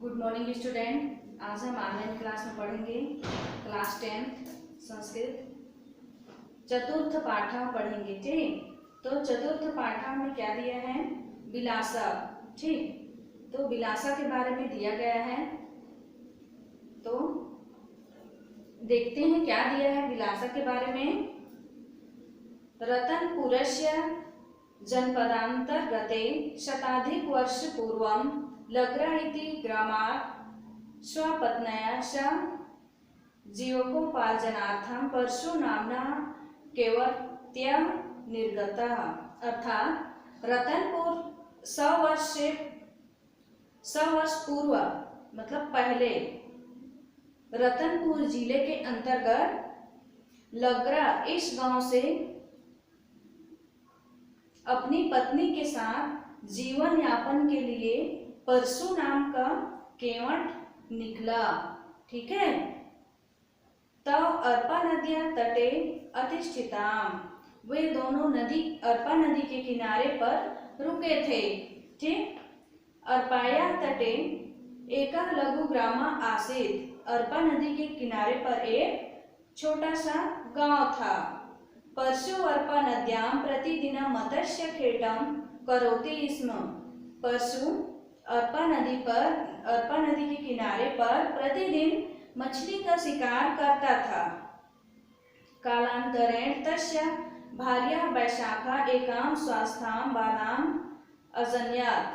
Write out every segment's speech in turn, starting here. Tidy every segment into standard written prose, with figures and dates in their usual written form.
Good morning student. आज हम online class में पढ़ेंगे क्लास 10 संस्कृत चतुर्थ पाठा पढ़ेंगे। ठीक, तो चतुर्थ पाठा में क्या दिया है? विलासा। ठीक, तो विलासा के बारे में दिया गया है, तो देखते हैं क्या दिया है विलासा के बारे में। रतनपुरस्य जनपदांतर्गते शताधिक वर्ष पूर्वं लग्रा इति ग्रामात् स्वपत्न्या सह जीवकोपार्जनार्थं परशु नाम्ना कैवर्त्यः निर्गतः। अर्थात रतनपुर 100 वर्ष पूर्व मतलब पहले रतनपुर जिले के अंतर्गत लग्रा इस गांव से अपनी पत्नी के साथ जीवन यापन के लिए परशु नाम का केवट निकला। ठीक है, तब अर्पा नदिया तटे अतिष्ठिताम, वे दोनों नदी अर्पा नदी के किनारे पर रुके थे। ठीक, अर्पाया तटे एक लघु ग्राम आसीत, अर्पा नदी के किनारे पर एक छोटा सा गांव था। परशु अर्पा नद्याम प्रतिदिन मत्स्य खेटम करोति स्म, परशु अर्पा नदी के किनारे पर प्रतिदिन मछली का शिकार करता था। कालांतरेण तस्य भार्या वैशाखा एकाम स्वास्थाम बालाम अजन्यात,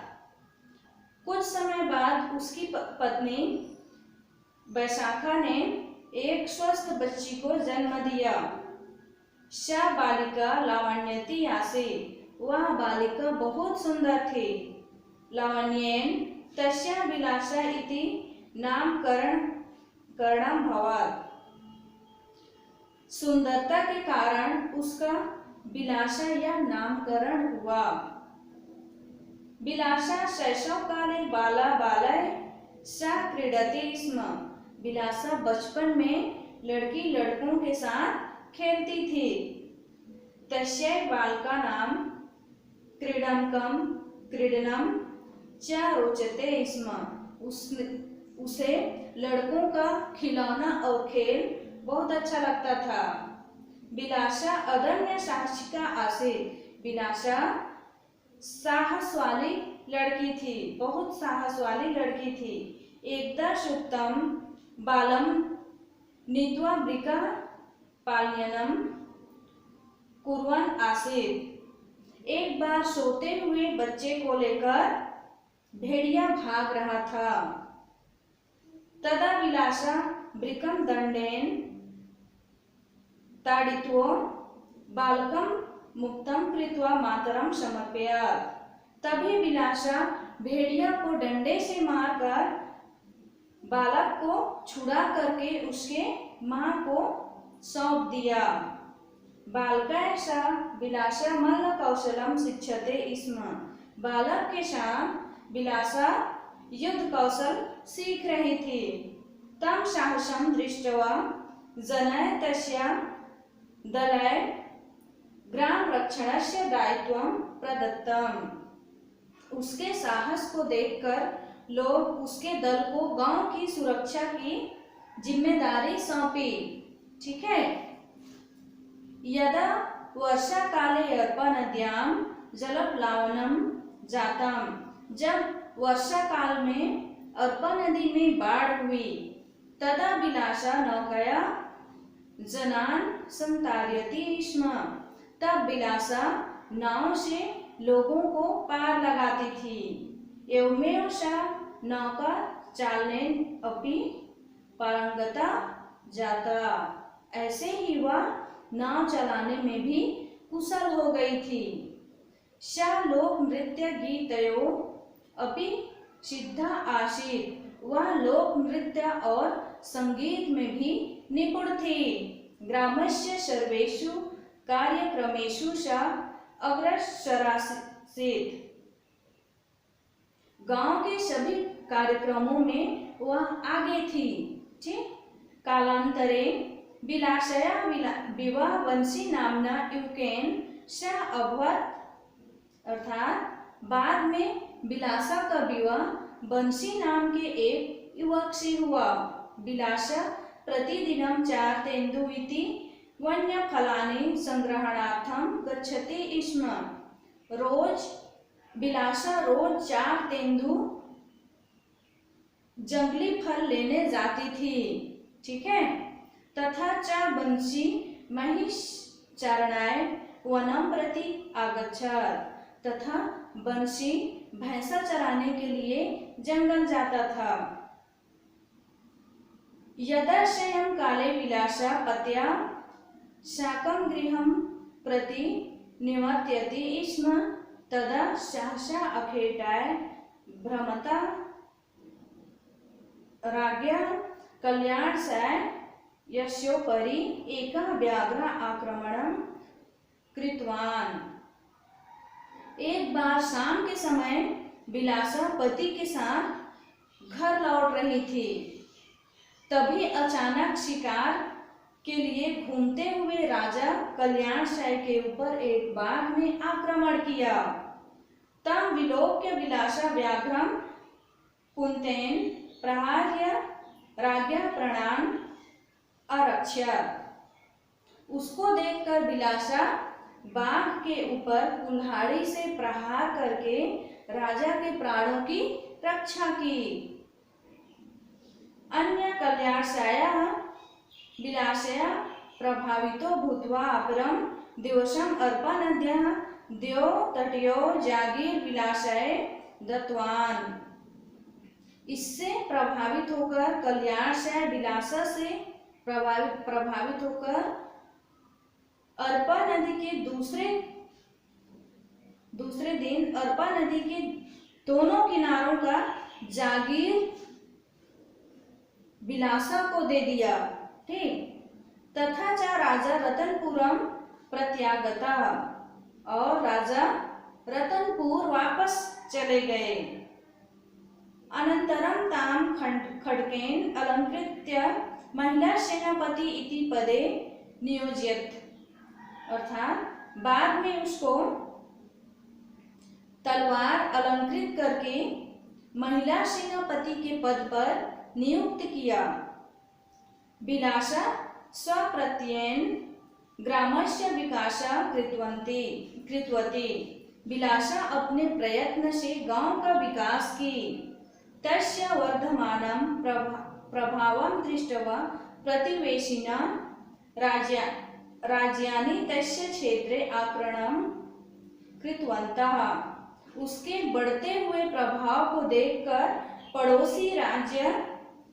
कुछ समय बाद उसकी पत्नी वैशाखा ने एक स्वस्थ बच्ची को जन्म दिया। सा बालिका लावण्यति आसीत्, वह बालिका बहुत सुंदर थी। लावण्येन तस्या विलासा इति नामकरणं भवत्, सुंदरता के कारण उसका विलासा या नामकरण हुआ। विलासा शैशव काले बाला बालय सा क्रीडति स्म, विलासा बचपन में लड़की लड़कों के साथ खेलती थी। तस्यै बालका नाम क्रीडनम च रोचते स्म, उसे लड़कों का खिलौना और खेल बहुत अच्छा लगता था। विलासा अदम्य साहसिका आसीत्, विलासा साहस वाली लड़की थी, बहुत साहस वाली लड़की थी। एकदा सुप्तम बालम नीत्वा वृका पालयनम कुर्वन् आसीत्, एक बार सोते हुए बच्चे को लेकर भेड़िया भाग रहा था। तदा विलासा वृकं दंडेन ताड़ित्वा बालकं मुक्तं कृत्वा मातरं समर्पयात्, तभी विलासा भेड़िया को डंडे से मारकर बालक को छुड़ा करके उसके मां को सौंप दिया। बालकाय सा विलासा मल्ल कौशलम शिक्षते स्म, बालक के साथ विलासा युद्ध कौशल सीख रही थी। तम साहसं दृष्ट्वा जनाय तस्या दलाय ग्राम रक्षणस्य दायित्वं प्रदत्तम, उसके साहस को देखकर लोग उसके दल को गांव की सुरक्षा की जिम्मेदारी सौंपी। ठीक है, यदा वर्षा काले अर्पा नद्याम जलप्लावनम जाताम, जब वर्षा काल में अर्पा नदी में बाढ़ हुई, तदा विलासा नौकया जनान संतार्यति स्म, तब विलासा नाव से लोगों को पार लगाती थी। एवमेव सा नौका चालने अपि पारंगता जाता, ऐसे ही वह नाव चलाने में भी कुशल हो गई थी। सा लोक नृत्य गीतयो अपि सिद्धा आसीत्, वह लोक नृत्य और संगीत में भी निपुण थी। ग्रामस्य सर्वेषु कार्यक्रमेषु सा अग्रसरासीत्, गांव के सभी कार्यक्रमों में वह आगे थी। ठीक, कालांतरे विलासया विवाह वंशी नामना युवकेन सह अभवत्, अर्थात बाद में विलासा का विवाह बंसी नाम के एक युवक से हुआ। विलासा प्रतिदिनं 4 तेन्दु इति वन्य फलानि संग्रहणार्थम गच्छति स्म। विलासा रोज 4 तेंदु जंगली फल लेने जाती थी, ठीक है। तथा च बंसी महिष चारणाय वनम प्रति आगच्छत, तथा बंसी भैंसा चराने के लिए जंगल जाता था। यदा शयं काले विलासा पत्या शाकं गृहं प्रति निवर्त्यति स्म तदा सहसा अखेटाय भ्रमता राज्ञा कल्याणस्य यस्योपरि एकः व्याघ्र आक्रमणं कृतवान्। एक बार शाम के समय विलासा पति के साथ घर लौट रही थी। तभी अचानक शिकार के लिए घूमते हुए राजा कल्याणशय के ऊपर एक बाघ ने आक्रमण किया। तम विलोक्य विलासा व्याघ्रम पुंतेन प्रहार्य राज्ञा प्राणान् अरक्षत। उसको देखकर विलासा बाघ के ऊपर कुल्हाड़ी से प्रहार करके राजा के प्राणों की रक्षा की। अन्य कल्याणशयः विलासया प्रभावितो भूत्वा अपरं दिवसम् अर्पानद्याः द्वौ जागीर विलासाय दत्तवान्। इससे प्रभावित होकर कल्याणशय विलासा से प्रभावित होकर अर्पा नदी के दूसरे दिन अर्पा नदी के दोनों किनारों का जागीर विलासा को दे दिया, ठीक। तथा च राजा रतनपुरम प्रत्यागता, और राजा रतनपुर वापस चले गए। अनंतरम ताम खड्गेन अलंकृत्य महिला सेनापति इति पदे नियोज्यत, अर्थात बाद में उसको तलवार अलंकृत करके महिला सेनापति के पद पर नियुक्त किया। विलासा स्वप्रत्ययेन ग्रामस्य विकासा कृतवती। विलासा अपने प्रयत्न से गांव का विकास की। तस्य वर्धमानं प्रभावं दृष्ट्वा प्रतिवेशिनः राज्यानि तस्य क्षेत्रे आक्रमणं कृतवन्तः। उसके बढ़ते हुए प्रभाव को देखकर पड़ोसी राज्य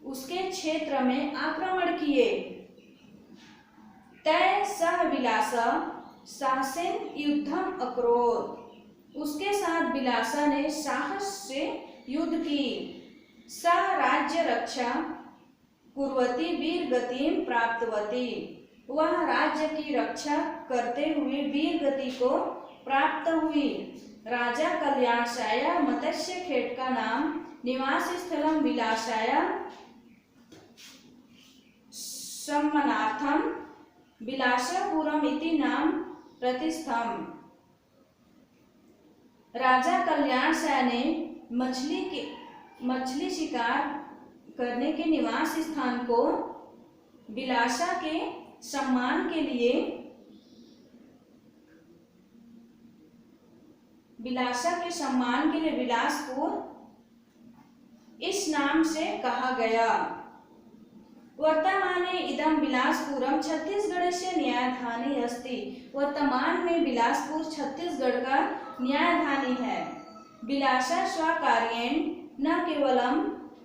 उसके क्षेत्र में आक्रमण किए। तय सह विलासा साहसेन युद्धम अकरोत्, उसके साथ विलासा ने साहस से युद्ध की। स राज्य रक्षा कुर्वती वीर गतिम प्राप्तवती, वह राज्य की रक्षा करते हुए वीर गति को प्राप्त हुई। राजा कल्याणशय मत्स्य खेट का नाम निवास स्थलम विलासाय सम्मानार्थम विलासापुरम इति नाम प्रतिष्ठम। राजा कल्याणशय ने मछली शिकार करने के निवास स्थान को विलासा के सम्मान के लिए विलासपुर इस नाम से कहा गया। वर्तमाने इदं बिलासपुरम छत्तीसगढ़स्य न्यायधानी अस्ति। वर्तमान में बिलासपुर छत्तीसगढ़ का न्यायधानी है। बिलासा स्वकार्येण न केवलं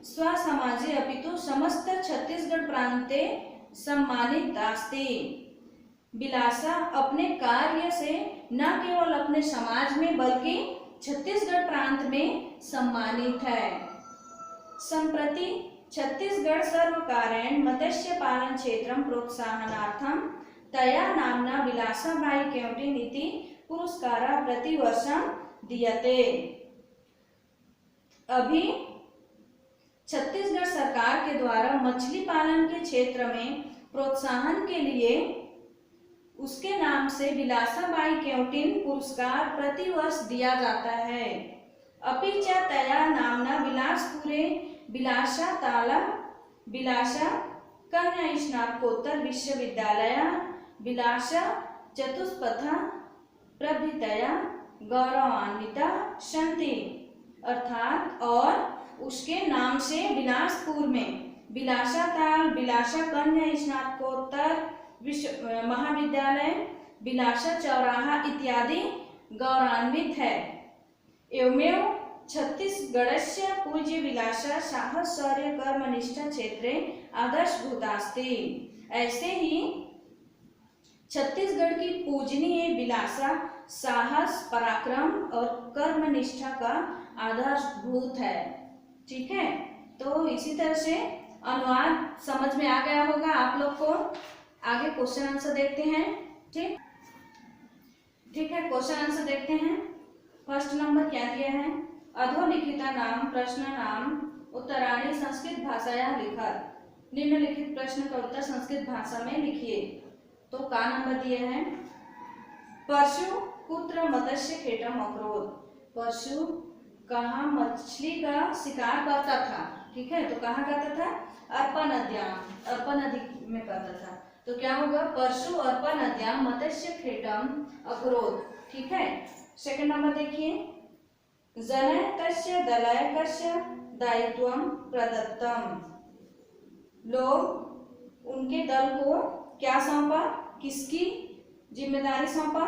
स्वसमाजे अपितु समस्त छत्तीसगढ़ प्रांते सम्मानित अस्ति। बिलासा अपने कार्य से न केवल अपने समाज में बल्कि छत्तीसगढ़ प्रांत में सम्मानित है। संप्रति छत्तीसगढ़ सर्वकारेण मत्स्य पालन क्षेत्रं प्रोत्साहनार्थं तया नाम्ना विलासाबाई केवटिन इति पुरस्कारः प्रतिवर्षं दीयते। अभी छत्तीसगढ़ सरकार के द्वारा मछली पालन के क्षेत्र में प्रोत्साहन के लिए उसके नाम से विलासाबाई केवटिन पुरस्कार प्रतिवर्ष दिया जाता है। अपि च तया नाम्ना बिलासपुरे बिलासा कन्या स्नातकोत्तर विश्वविद्यालय बिलासा चतुष्पथा प्रभृतया गौरवान्विता सन्ति। अर्थात और उसके नाम से बिलासपुर में बिलासा ताल, बिलासा कन्या स्नातकोत्तर विश्व महाविद्यालय, बिलासा चौराहा इत्यादि गौरवान्वित है। एवमेव छत्तीसगढ़स्य पूज्य विलासा साहस शौर्य कर्मनिष्ठा क्षेत्रे आदर्शभूतास्ति। ऐसे ही छत्तीसगढ़ की पूजनीय बिलासा साहस, पराक्रम और कर्मनिष्ठा का आदर्शभूत है। ठीक है, तो इसी तरह से अनुवाद समझ में आ गया होगा आप लोग को। आगे क्वेश्चन आंसर देखते हैं। ठीक है, क्वेश्चन आंसर देखते हैं। फर्स्ट नंबर क्या दिया है? अधोलिखिता नाम प्रश्न नाम उत्तराणी संस्कृत भाषाया लिखत। निम्नलिखित प्रश्न का उत्तर संस्कृत भाषा में लिखिए। तो का नंबर दिया है? परशु कुत्र मत्स्य खेटम अक्रोध। परशु कहाँ मछली का शिकार करता था? ठीक है, तो कहाँ करता था? अर्पा नद्याम, अर्पा नदी में करता था। तो क्या होगा? परशु अर्पा नद्याम मत्स्य खेटम अक्रोध। ठीक है, सेकंड नंबर देखिए, जनैकस्य दलैकस्य दायित्वम प्रदत्तम। लोग उनके दल को क्या सौंपा? किसकी जिम्मेदारी सौंपा?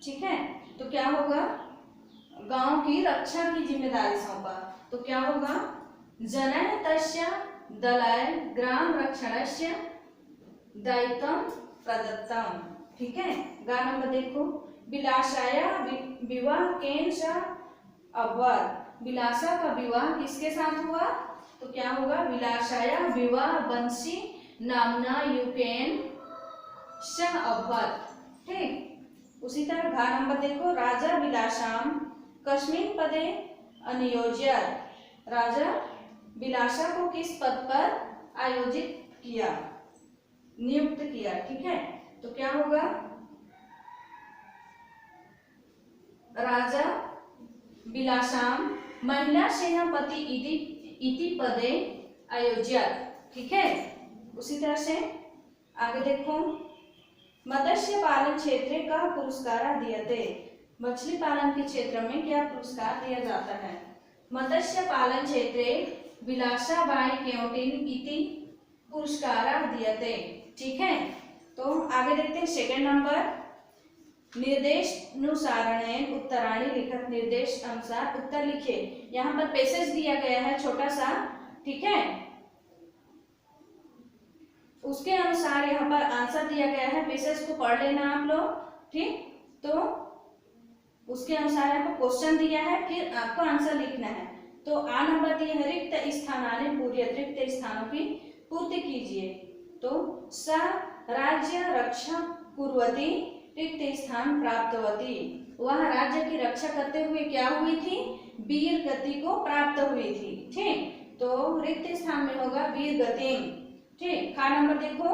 ठीक है, तो क्या होगा? गांव की रक्षा की जिम्मेदारी सौंपा। तो क्या होगा? जनैतस्य दलाय ग्राम रक्षणस्य दायित्वम प्रदत्तम। ठीक है, गा नंबर देखो, बिलासाया विवाह केन सा अभवत। बिलासा का विवाह किसके साथ हुआ? तो क्या होगा? बिलासाया विवाह बंसी नामना युकेन सा अभवत। ठीक, उसी तरह घा नंबर देखो, राजा बिलासाम कस्मिन पदे अनियोज्यत। राजा बिलासा को किस पद पर आयोजित किया, नियुक्त किया? ठीक है, तो क्या होगा? राजा बिलासाम महिला सेनापति इति पदे अयोज्यत। ठीक है, उसी तरह से आगे देखो, मत्स्य पालन क्षेत्र का पुरस्कार दियते। मछली पालन के क्षेत्र में क्या पुरस्कार दिया जाता है? मत्स्य पालन क्षेत्रे विलासाबाई केवटिन इति पुरस्कार दियते। ठीक है, तो आगे देखते हैं सेकंड नंबर, निर्देशानुसारेण उत्तराणी लिखत। निर्देश अनुसार उत्तर लिखिए। यहाँ पर पैसेज दिया गया है छोटा सा। ठीक है, उसके अनुसार यहाँ पर आंसर दिया गया है। पैसेज को पढ़ लेना आप लोग। ठीक, तो उसके अनुसार आपको क्वेश्चन दिया है, फिर आपको आंसर लिखना है। तो आ नंबर दिए है, रिक्त स्थानानि पूर्य, रिक्त स्थानों की पूर्ति कीजिए। तो स राज्य रक्षा कुर्वती रिक्त स्थान प्राप्तवती। वह राज्य की रक्षा करते हुए क्या हुई थी? वीर गति को प्राप्त हुई थी। ठीक, तो रिक्त स्थान में होगा वीर गति। ठीक, का नंबर देखो,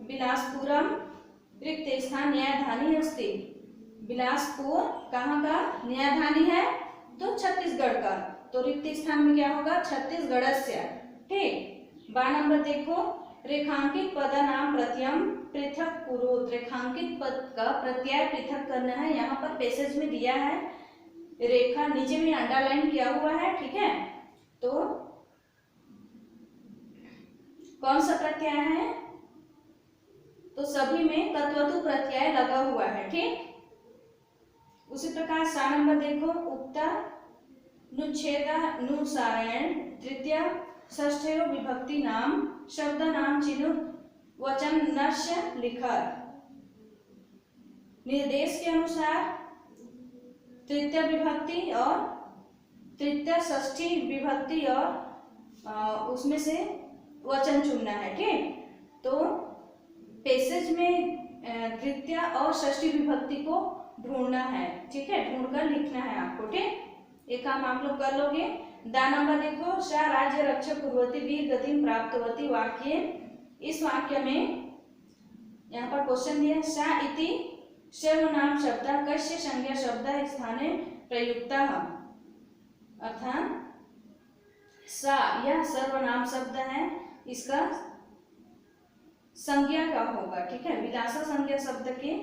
बिलासपुरम रिक्त स्थान न्यायधानी अस्ति। बिलासपुर कहाँ का न्यायधानी है? तो छत्तीसगढ़ का। तो रिक्त स्थान में क्या होगा? छत्तीसगढ़ से। ठीक, बा नंबर देखो, रेखांकित पद नाम प्रत्ययम पृथक कुरुत। रेखांकित पद का प्रत्यय पृथक करना है। यहाँ पर पैसेज में दिया है, रेखा नीचे में अंडरलाइन किया हुआ है। ठीक है, तो कौन सा प्रत्यय है? तो सभी में तत्वतु प्रत्यय लगा हुआ है। ठीक, उसी प्रकार सा नंबर देखो, उक्ता अनुच्छेदानुसारेण तृतीय षष्ठयो विभक्ति नाम शब्द नाम चिन्ह वचनस्य लिखत। निर्देश के अनुसार तृतीय विभक्ति और तृतीय षष्ठी विभक्ति और उसमें से वचन चुनना है। ठीक, तो पैसेज में तृतीय और षष्ठी विभक्ति को ढूंढना है। ठीक है, ढूंढकर लिखना है आपको। ठीक, ये काम आप लोग कर लोगे। दा नंबर देखो, सा राज्य रक्षा कुर्वती वीर गतिम प्राप्तवती। वाक्य, इस वाक्य में यहाँ पर क्वेश्चन दिया है, सा इति सर्वनाम शब्द कस्य संज्ञा शब्द स्थाने प्रयुक्तः, अर्थात सा यह सर्वनाम शब्द है, इसका संज्ञा का होगा। ठीक है, विलासा संज्ञा शब्द के,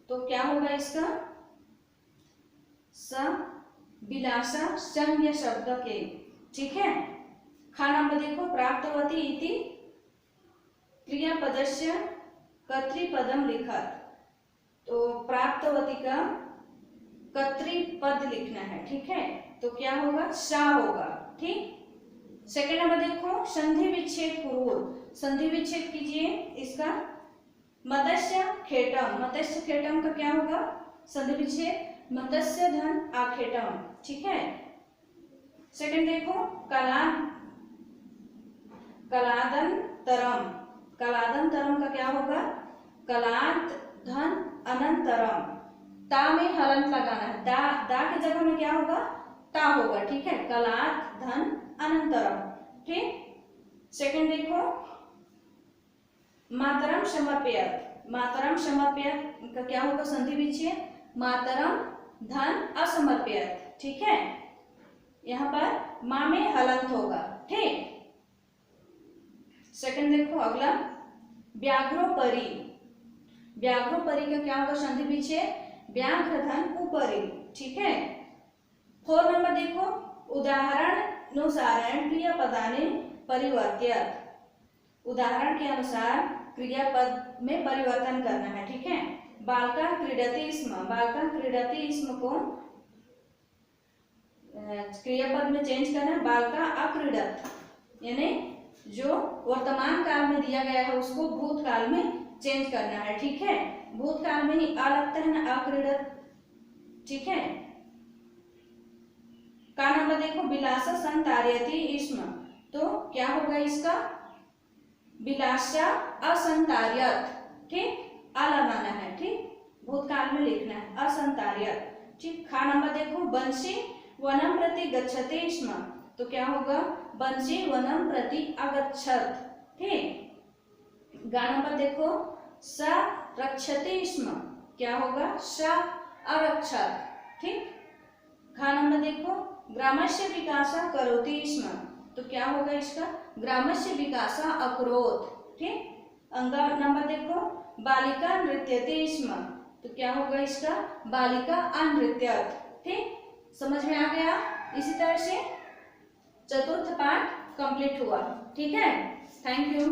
तो क्या होगा इसका स विलासा संज्ञा शब्द के। ठीक है, खा नंबर देखो, प्राप्तवती इति क्रियापदस्य कर्तृपदम लिखत, तो प्राप्तवती का कर्तृपद लिखना है। ठीक है, तो क्या होगा सा होगा। ठीक, सेकंड नंबर देखो, संधि विच्छेद पूर्व, संधि विच्छेद कीजिए इसका, मत्स्य खेटम, मत्स्य खेटम का क्या होगा संधि विच्छेद, मत्स्य धन आखेटम। ठीक है, सेकंड देखो, कलादन तरम, कलादन तरम का क्या होगा कलाद धन अनंतरम, ता में हलंत लगाना है, दा की जगह में क्या होगा ता होगा। ठीक है, कलाद धन अनंतरम। ठीक, सेकंड देखो, मातरम समर्पयत, मातरम समर्पयत का क्या होगा संधि विच्छेद, मातरम धन असमर्पयत। ठीक है, यहाँ पर माँ में हलंत होगा। ठीक, सेकंड देखो अगला, व्याघ्रोपरि, व्याघ्रोपरि का क्या होगा संधि विच्छेद, व्याघ्र धन उपरि। ठीक है, फोर नंबर देखो, उदाहरणानुसारेण क्रियापदानि परिवर्त्यत, उदाहरण के अनुसार क्रियापद में परिवर्तन करना है। ठीक है, बालका क्रीडति स्म, बालका क्रीडति स्म को क्रियापद में चेंज करना है, बालका अक्रीडत, यानी जो वर्तमान काल में दिया गया है उसको भूतकाल में चेंज करना है। ठीक है, भूतकाल में ही आ लगता है ना अक्रीडत। ठीक है, का नंबर देखो, विलासा संतार्यति स्म, तो क्या होगा इसका विलासा असंतार्यत। ठीक, आ लगाना है। ठीक, भूतकाल में लिखना है असंतार्यत। ठीक, खा नंबर देखो, बंशी वनम प्रति गच्छति स्म, तो क्या होगा बंशी वनम प्रति अगच्छत। ठीक, गा नंबर देखो, स रक्षति स्म, क्या होगा स अरक्षत। ठीक, घा नंबर देखो, ग्रामस्य विकासः करोति स्म, तो क्या होगा इसका ग्रामस्य विकासः अकरोत्। ठीक, अंगा नंबर देखो, बालिका नृत्यति स्म, तो क्या होगा इसका बालिका अनृत्यत। ठीक, समझ में आ गया। इसी तरह से चतुर्थ पाठ कंप्लीट हुआ। ठीक है, थैंक यू।